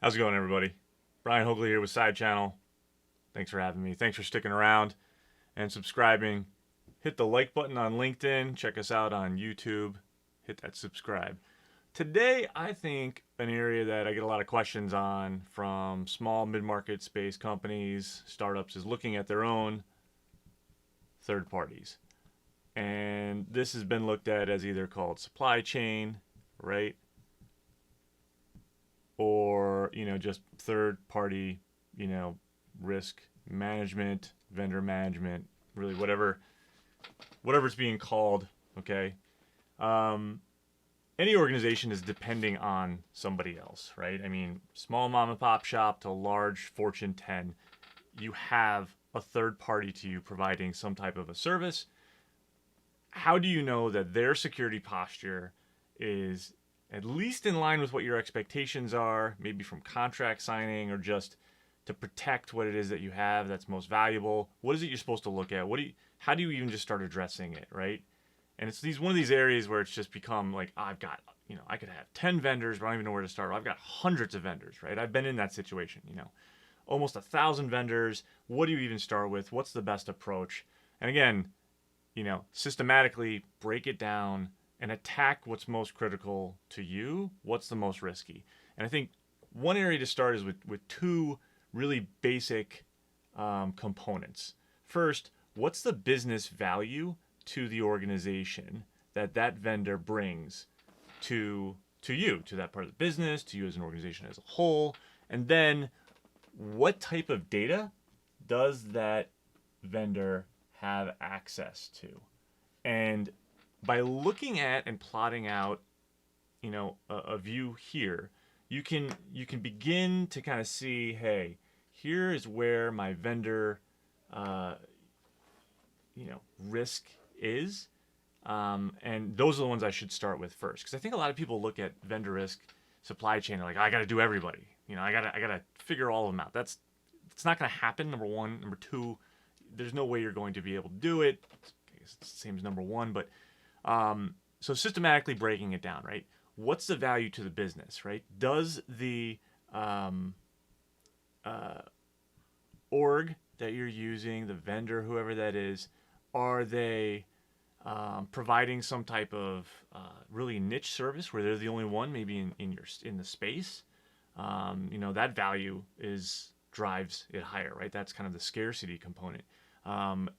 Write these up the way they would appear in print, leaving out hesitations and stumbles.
How's it going, everybody? Brian Hoagley here with SideChannel. Thanks for having me. Thanks for sticking around and subscribing. Hit the like button on LinkedIn. Check us out on YouTube. Hit that subscribe. Today, I think an area that I get a lot of questions on from small mid-market space companies, startups, is looking at their own third parties. And this has been looked at as either called supply chain, right? Or, just third party, risk management, vendor management, really whatever it's being called, okay? Any organization is depending on somebody else, right? I mean, small mom and pop shop to large Fortune 10, you have a third party to you providing some type of a service. How do you know that their security posture is at least in line with what your expectations are, maybe from contract signing or just to protect what it is that you have that's most valuable? What is it you're supposed to look at? How do you even just start addressing it, right? And it's one of these areas where it's just become like, I've got, I could have 10 vendors, but I don't even know where to start. I've got hundreds of vendors, right? I've been in that situation, almost 1,000 vendors. What do you even start with? What's the best approach? And again, systematically break it down and attack what's most critical to you, what's the most risky. And I think one area to start is with two really basic components. First, what's the business value to the organization that vendor brings to you, to that part of the business, to you as an organization as a whole? And then what type of data does that vendor have access to? And by looking at and plotting out, a view here, you can begin to kind of see, hey, here is where my vendor, risk is, and those are the ones I should start with first, because I think a lot of people look at vendor risk, supply chain, and like, I got to do everybody, I gotta figure all of them out. It's not going to happen. Number one. Number two, there's no way you're going to be able to do it. I guess it's the same as number one, but so systematically breaking it down, right? What's the value to the business, right? Does the org that you're using, the vendor, whoever that is, are they providing some type of really niche service where they're the only one, maybe in the space? That value drives it higher, right? That's kind of the scarcity component.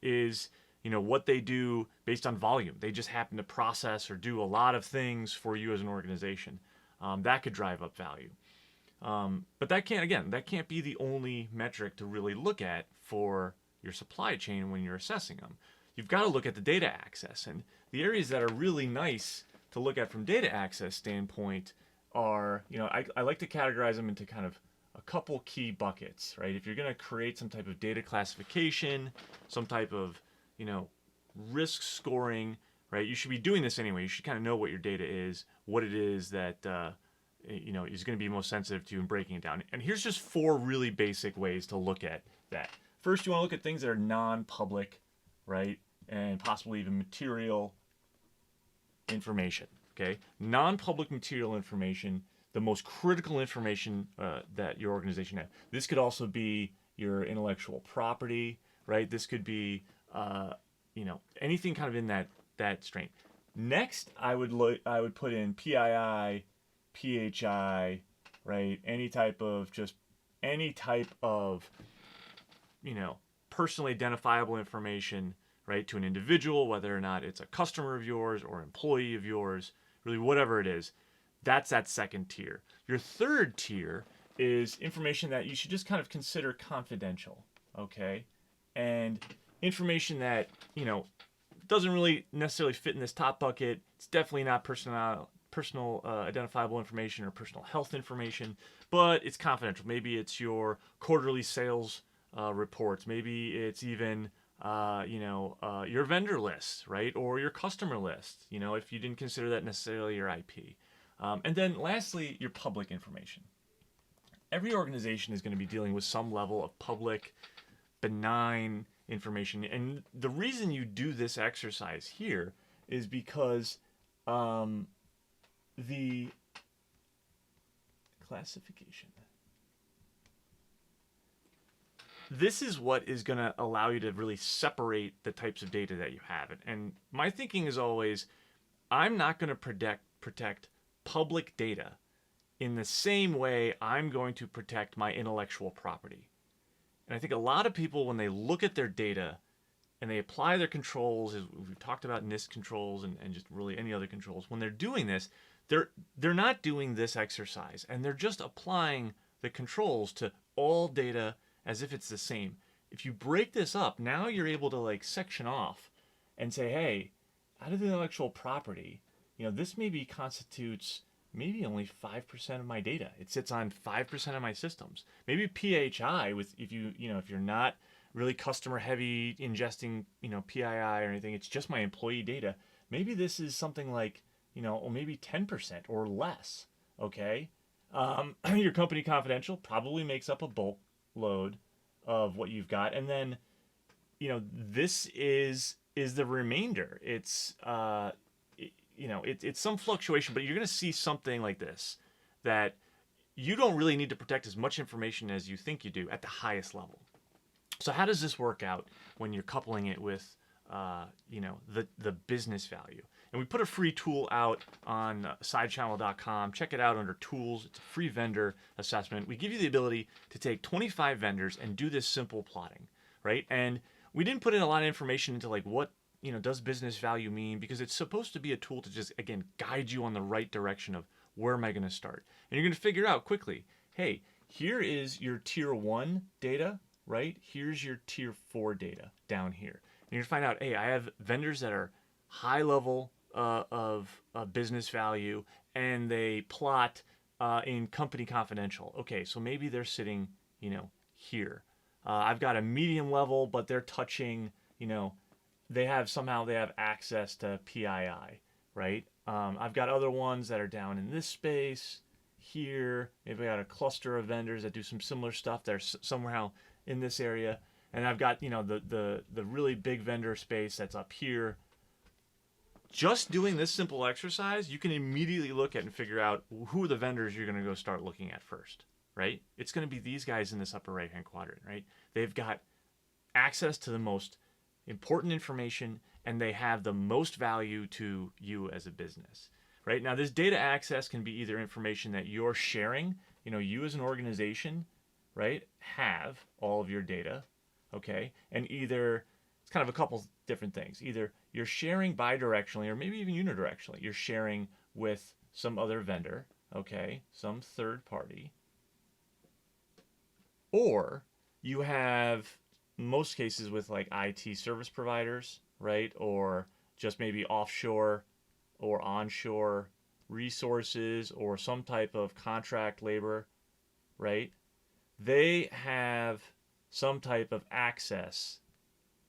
Is what they do based on volume. They just happen to process or do a lot of things for you as an organization. That could drive up value. But that can't be the only metric to really look at for your supply chain when you're assessing them. You've got to look at the data access. And the areas that are really nice to look at from data access standpoint are, I like to categorize them into kind of a couple key buckets, right? If you're going to create some type of data classification, some type of risk scoring, right? You should be doing this anyway. You should kind of know what your data is, what it is that is going to be most sensitive to you, and breaking it down. And here's just 4 really basic ways to look at that. First, you want to look at things that are non-public, right? And possibly even material information, okay? Non-public material information, the most critical information that your organization has. This could also be your intellectual property, right? This could be anything kind of in that strain. Next, I would put in PII, PHI, right? Any type of personally identifiable information, right, to an individual, whether or not it's a customer of yours or employee of yours, really whatever it is. That's that second tier. Your third tier is information that you should just kind of consider confidential, okay? And information that, doesn't really necessarily fit in this top bucket. It's definitely not personal identifiable information or personal health information, but it's confidential. Maybe it's your quarterly sales reports. Maybe it's even your vendor list, right? Or your customer list, if you didn't consider that necessarily your IP. And then lastly, your public information. Every organization is going to be dealing with some level of public, benign information. And the reason you do this exercise here is because the classification. this is what is going to allow you to really separate the types of data that you have. And my thinking is always, I'm not going to protect public data in the same way I'm going to protect my intellectual property. And I think a lot of people, when they look at their data and they apply their controls, as we've talked about NIST controls and just really any other controls, when they're doing this, they're not doing this exercise, and they're just applying the controls to all data as if it's the same. If you break this up, now you're able to like section off and say, hey, out of the intellectual property, this maybe constitutes maybe only 5% of my data. It sits on 5% of my systems. Maybe PHI, if you're not really customer heavy ingesting, PII or anything, it's just my employee data. Maybe this is something like, or maybe 10% or less. Okay. Your company confidential probably makes up a bulk load of what you've got. And then, this is the remainder. It's, it's some fluctuation, but you're going to see something like this, that you don't really need to protect as much information as you think you do at the highest level. So how does this work out when you're coupling it with, the business value? And we put a free tool out on SideChannel.com. Check it out under tools. It's a free vendor assessment. We give you the ability to take 25 vendors and do this simple plotting, right? And we didn't put in a lot of information into like what, does business value mean, because it's supposed to be a tool to just, again, guide you on the right direction of where am I going to start. And you're going to figure out quickly, hey, here is your tier 1 data, right? Here's your tier 4 data down here. And you're going to find out, hey, I have vendors that are high level of business value, and they plot in company confidential. Okay, so maybe they're sitting, here. I've got a medium level, but they're touching, they have access to PII, right? I've got other ones that are down in this space here. Maybe I got a cluster of vendors that do some similar stuff. They're somehow in this area, and I've got the really big vendor space that's up here. Just doing this simple exercise, you can immediately look at and figure out who are the vendors you're going to go start looking at first, right? It's going to be these guys in this upper right-hand quadrant, right? They've got access to the most important information, and they have the most value to you as a business, right? Now, this data access can be either information that you're sharing, you as an organization, right, have all of your data, okay? And either, it's kind of a couple different things. Either you're sharing bidirectionally or maybe even unidirectionally. You're sharing with some other vendor, okay, some third party. Or you have, most cases with like IT service providers, right? Or just maybe offshore or onshore resources or some type of contract labor, right? They have some type of access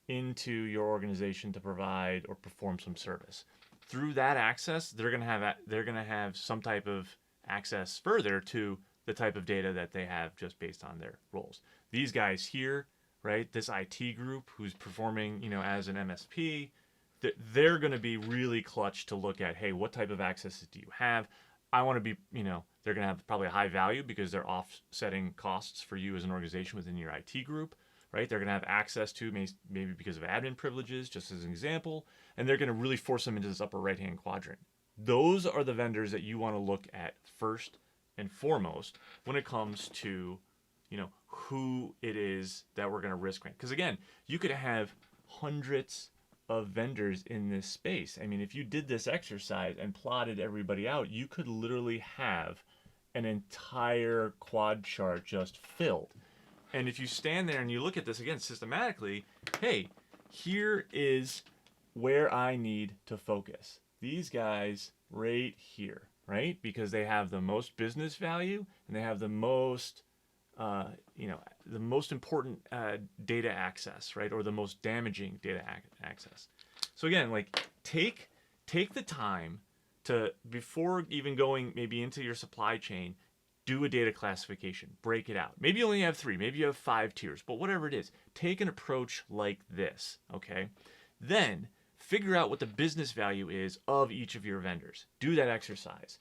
into your organization to provide or perform some service. Through that access, they're going to have some type of access further to the type of data that they have just based on their roles. These guys here, right? This IT group who's performing, as an MSP, they're going to be really clutch to look at, hey, what type of accesses do you have? I want to be, they're going to have probably a high value because they're offsetting costs for you as an organization within your IT group, right? They're going to have access to maybe because of admin privileges, just as an example, and they're going to really force them into this upper right-hand quadrant. Those are the vendors that you want to look at first and foremost when it comes to, who it is that we're going to risk rank. Because again, you could have hundreds of vendors in this space. I mean, if you did this exercise and plotted everybody out, you could literally have an entire quad chart just filled. And if you stand there and you look at this again systematically, hey, here is where I need to focus. These guys right here, right? Because they have the most business value and they have the most, the most important data access, right? Or the most damaging data access. So again, like take the time to, before even going maybe into your supply chain, do a data classification, break it out. Maybe you only have 3, maybe you have 5 tiers, but whatever it is, take an approach like this, okay? Then figure out what the business value is of each of your vendors. Do that exercise.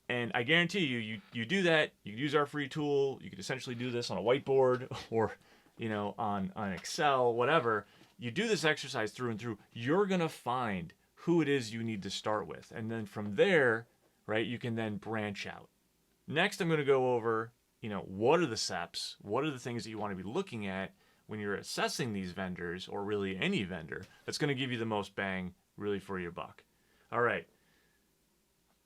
And I guarantee you do that, you can use our free tool, you can essentially do this on a whiteboard or on Excel, whatever, you do this exercise through and through, you're going to find who it is you need to start with. And then from there, right, you can then branch out. Next, I'm going to go over, what are the steps? What are the things that you want to be looking at when you're assessing these vendors, or really any vendor, that's going to give you the most bang really for your buck. All right.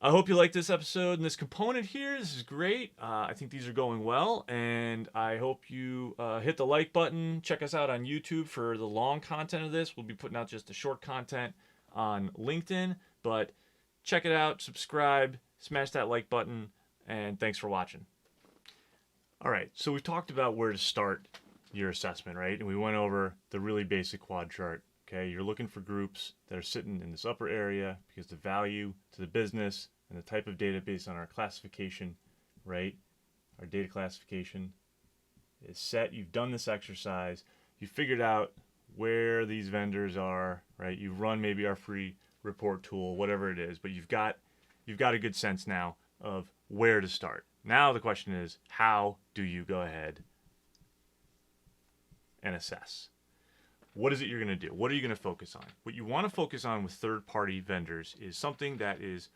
I hope you like this episode and this component here. This is great. I think these are going well, and I hope you hit the like button. Check us out on YouTube for the long content of this. We'll be putting out just the short content on LinkedIn, but check it out, subscribe, smash that like button, and thanks for watching. All right, so we've talked about where to start your assessment, right? And we went over the really basic quad chart. Okay, you're looking for groups that are sitting in this upper area because the value to the business and the type of data based on our classification, right? Our data classification is set. You've done this exercise. You figured out where these vendors are, right? You've run maybe our free report tool, whatever it is, but you've got a good sense now of where to start. Now the question is, how do you go ahead and assess? What is it you're going to do? What are you going to focus on? What you want to focus on with third-party vendors is something that is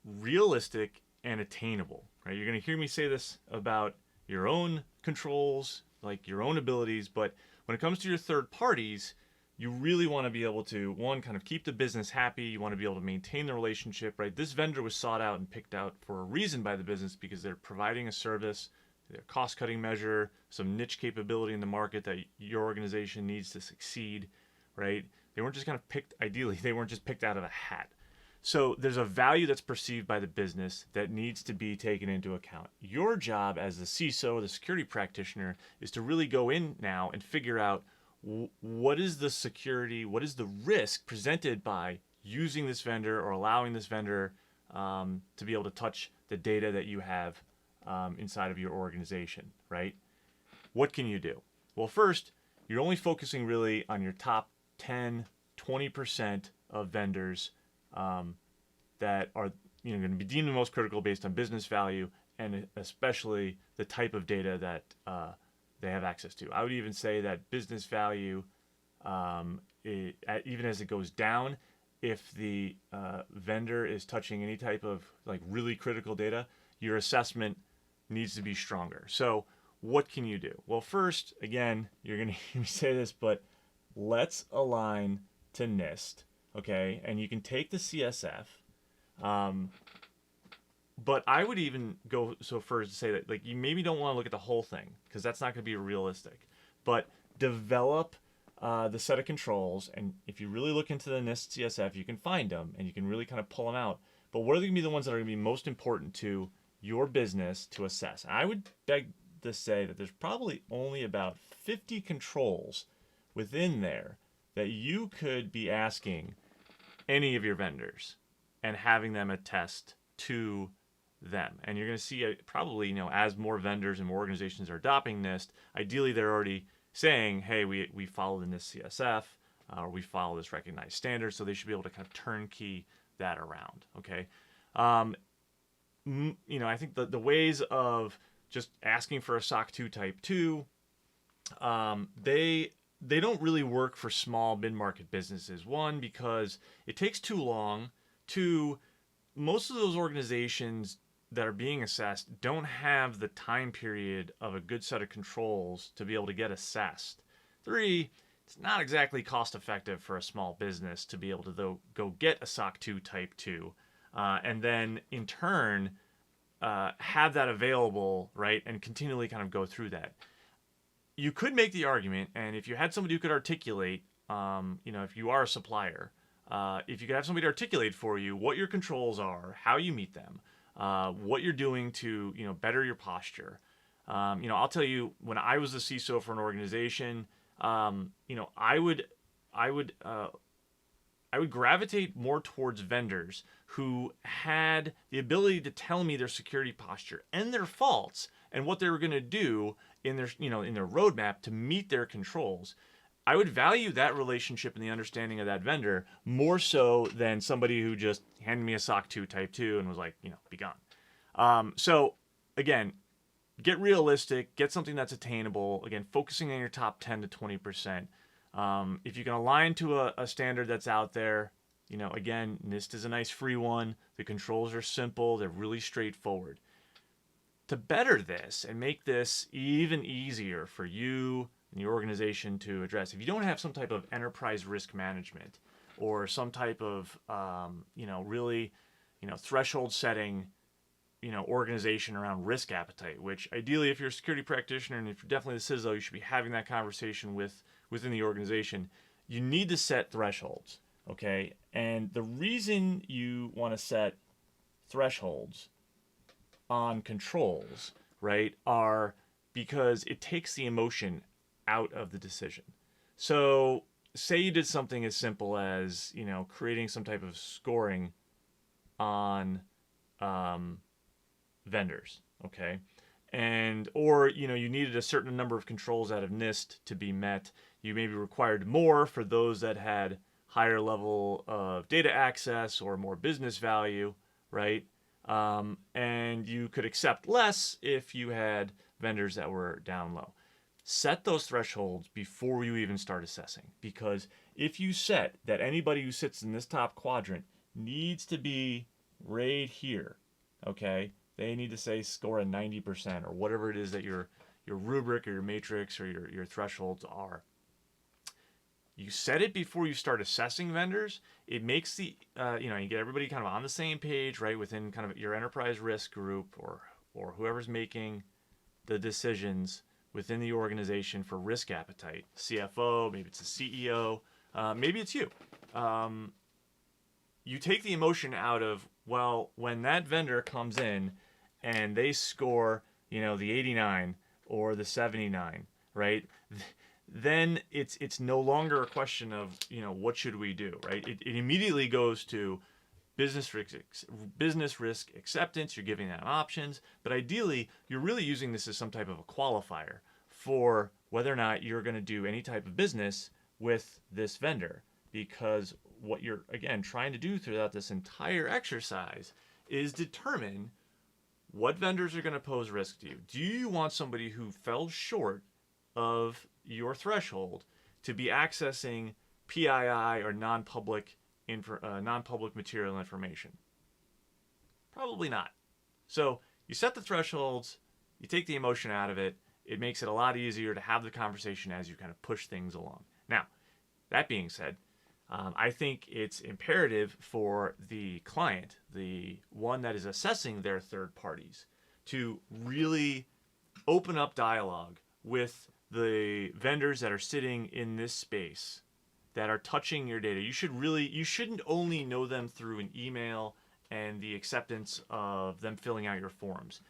realistic and attainable, right? You're going to hear me say this about your own controls, like your own abilities, but when it comes to your third parties, you really want to be able to, one, kind of keep the business happy. You want to be able to maintain the relationship, right? This vendor was sought out and picked out for a reason by the business because they're providing a service, their cost-cutting measure, some niche capability in the market that your organization needs to succeed, right? They weren't just kind of picked, ideally, they weren't just picked out of a hat. So there's a value that's perceived by the business that needs to be taken into account. Your job as the CISO, the security practitioner, is to really go in now and figure out what is the security, what is the risk presented by using this vendor or allowing this vendor to be able to touch the data that you have inside of your organization, right? What can you do? Well, first, you're only focusing really on your top 10, 20% of vendors that are going to be deemed the most critical based on business value and especially the type of data that they have access to. I would even say that business value, even as it goes down, if the vendor is touching any type of like really critical data, your assessment needs to be stronger. So what can you do? Well, first, again, you're going to hear me say this, but let's align to NIST, okay? And you can take the CSF, but I would even go so far as to say that like you maybe don't want to look at the whole thing because that's not going to be realistic. But develop the set of controls, and if you really look into the NIST CSF, you can find them and you can really kind of pull them out. But what are going to be the ones that are going to be most important to your business to assess? And I would beg to say that there's probably only about 50 controls within there that you could be asking any of your vendors and having them attest to them. And you're going to see probably, as more vendors and more organizations are adopting NIST, ideally they're already saying, hey, we follow the NIST CSF, or we follow this recognized standard, so they should be able to kind of turnkey that around, okay? I think the ways of just asking for a SOC 2 Type 2, they don't really work for small mid-market businesses. One, because it takes too long. Two, most of those organizations that are being assessed don't have the time period of a good set of controls to be able to get assessed. Three, it's not exactly cost effective for a small business to be able to go get a SOC 2 Type 2 and then in turn have that available, right, and continually kind of go through that. You could make the argument, and if you had somebody who could articulate, if you are a supplier, if you could have somebody articulate for you what your controls are, how you meet them, what you're doing to better your posture. I'll tell you, when I was a CISO for an organization, I would gravitate more towards vendors who had the ability to tell me their security posture and their faults and what they were going to do in their roadmap to meet their controls. I would value that relationship and the understanding of that vendor more so than somebody who just handed me a SOC 2 Type 2 and was like, be gone. So again, get realistic, get something that's attainable. Again, focusing on your top 10 to 20%. If you can align to a standard that's out there, again, NIST is a nice free one. The controls are simple. They're really straightforward. To better this and make this even easier for you and your organization to address, if you don't have some type of enterprise risk management or some type of, really, threshold setting, organization around risk appetite, which ideally, if you're a security practitioner and if you're definitely the CISO, you should be having that conversation within the organization. You need to set thresholds, okay? And the reason you want to set thresholds on controls, right, are because it takes the emotion out of the decision. So say you did something as simple as, creating some type of scoring on vendors, okay? Or you needed a certain number of controls out of NIST to be met. You maybe required more for those that had higher level of data access or more business value, right? And you could accept less if you had vendors that were down low. Set those thresholds before you even start assessing, because if you set that anybody who sits in this top quadrant needs to be right here, okay? They need to say score a 90% or whatever it is that your rubric or your matrix or your thresholds are. You set it before you start assessing vendors. It makes you get everybody kind of on the same page, right, within kind of your enterprise risk group or whoever's making the decisions within the organization for risk appetite. CFO, maybe it's the CEO, maybe it's you. You take the emotion out of, well, when that vendor comes in and they score, the 89 or the 79, right? Then it's no longer a question of, what should we do, right? It immediately goes to business risk acceptance. You're giving them options, but ideally you're really using this as some type of a qualifier for whether or not you're going to do any type of business with this vendor, because what you're, again, trying to do throughout this entire exercise is determine what vendors are going to pose risk to you. Do you want somebody who fell short of your threshold to be accessing PII or non-public material information? Probably not. So you set the thresholds, you take the emotion out of it. It makes it a lot easier to have the conversation as you kind of push things along. Now, that being said, I think it's imperative for the client, the one that is assessing their third parties, to really open up dialogue with the vendors that are sitting in this space that are touching your data. You shouldn't only know them through an email and the acceptance of them filling out your forms.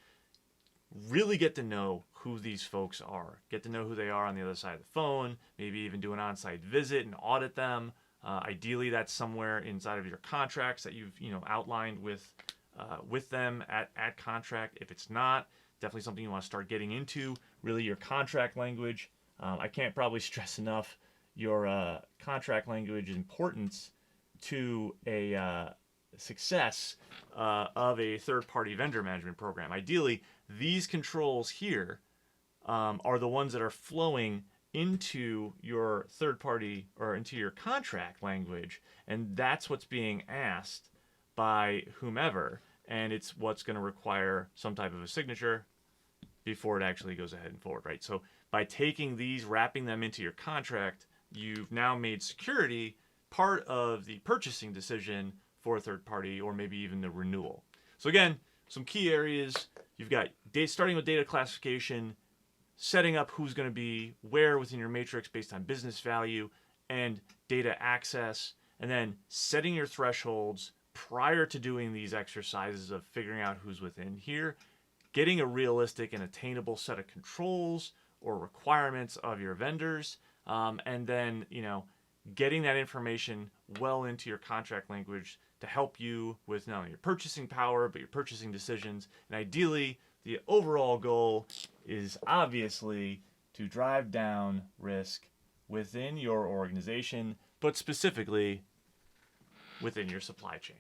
Really get to know who these folks are. Get to know who they are on the other side of the phone, maybe even do an on-site visit and audit them. Ideally, that's somewhere inside of your contracts that you've outlined with them at contract. If it's not, definitely something you want to start getting into. Really, your contract language. I can't probably stress enough your contract language importance to a success of a third-party vendor management program. Ideally, these controls here are the ones that are flowing into your third party or into your contract language, and that's what's being asked by whomever, and it's what's going to require some type of a signature before it actually goes ahead and forward, right? So by taking these, wrapping them into your contract, you've now made security part of the purchasing decision for a third party, or maybe even the renewal. So again, some key areas. You've got starting with data classification, setting up who's going to be where within your matrix based on business value and data access, and then setting your thresholds prior to doing these exercises of figuring out who's within here, getting a realistic and attainable set of controls or requirements of your vendors, and then getting that information well into your contract language to help you with not only your purchasing power but your purchasing decisions. And ideally, the overall goal is obviously to drive down risk within your organization, but specifically within your supply chain.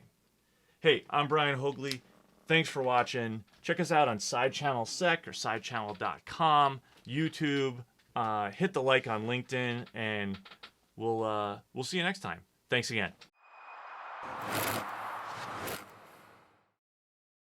Hey, I'm Brian Hoagley. Thanks for watching. Check us out on SideChannel Sec or SideChannel.com, YouTube. Hit the like on LinkedIn, and we'll see you next time. Thanks again.